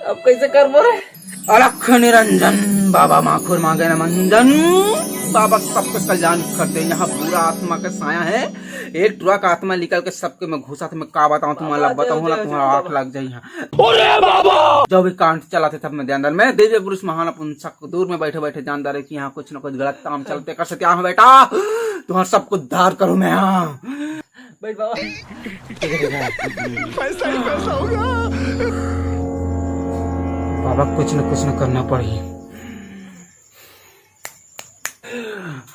अब कैसे कर मोरे? अलख निरंजन बाबा माखुर मांगे न मंजन, बाबा सबके कल्याण करते। यहाँ बुरा आत्मा का साया है, एक ट्रक आत्मा निकल के सबके में घुसा था। मैं का बताऊँ तुम्हारा, बताऊँ ना तुम्हारा आँख लग जाए यहाँ। जब भी कांड चला थे तब मैं अंदर में दिव्य पुरुष महान पुंसक दूर में बैठे बैठे जानदार है कि यहाँ कुछ न कुछ गलत काम चलते कर सकते। यहाँ बेटा तुम्हारा सबको उद्धार करूँ मैं। यहाँ बैठ बाबा। पैसा ही पैसा होगा। बाबा कुछ न करना पड़ी।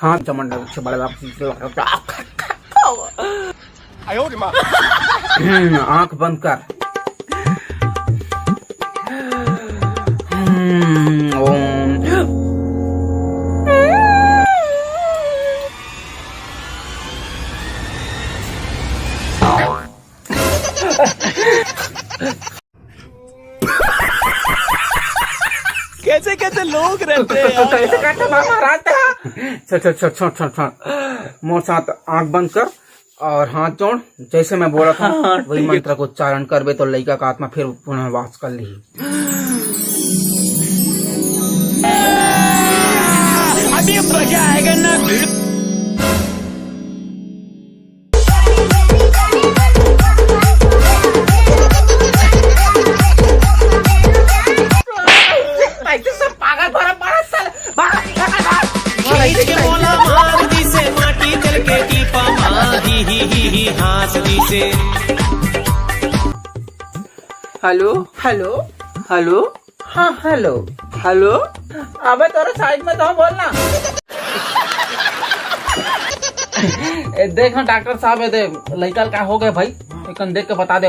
हाँ चमंडल से बड़ा आंख बंद कर। कैसे कैसे लोग रहते हैं। कैसे कहते महाराज। मोर साथ आंख बंद कर और हाथ जोड़, जैसे मैं बोला था वही मंत्र को उच्चारण करबे तो लड़का का आत्मा फिर पुनः वास कर ली। अभी मजा आएगा ना। हेलो हेलो हेलो, हाँ हेलो हेलो। अबे तोरे साइड में तो बोलना। देख ना डॉक्टर साहब है, देख लड़का का हो गया भाई, एक देख के बता दे।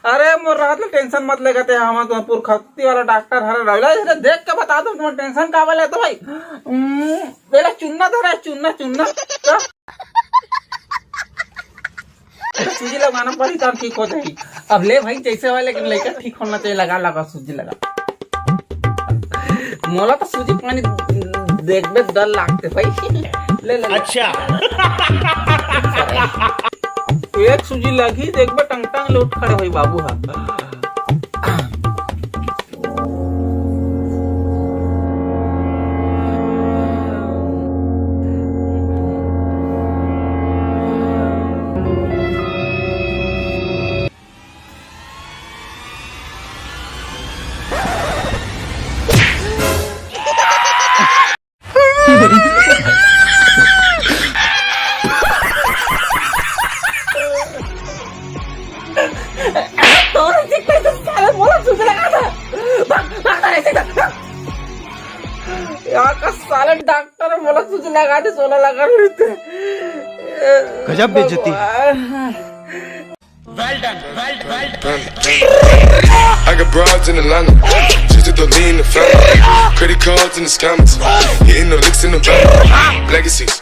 अरे मोर रात में टेंशन मत लेगा थे, हम तो पुरखती वाला डॉक्टर हरे देख के बता दो। तुम्हारा टेंशन का वाला है तो भाई पहले चुनना था, चुनना चुनना सूजी लगाना पड़ी तब ठीक हो जाएगी। अब ले भाई जैसे वाले, लेकिन लड़का ठीक होना चाहिए। लगा सूजी लगा। मोला तो सूजी पानी देख में डर लगते भाई। ले ले अच्छा। एक सूजी लगी देख में टंग टंग लौट खड़े भाई बाबू। हाँ साले डॉक्टर बोला तुझे लगा दे, 16 लगा लेते। गजब बेइज्जती। Well done. I got broads in Atlanta, just to lean the family. Credit cards in the scammers, hitting the licks in the bank. Legacies.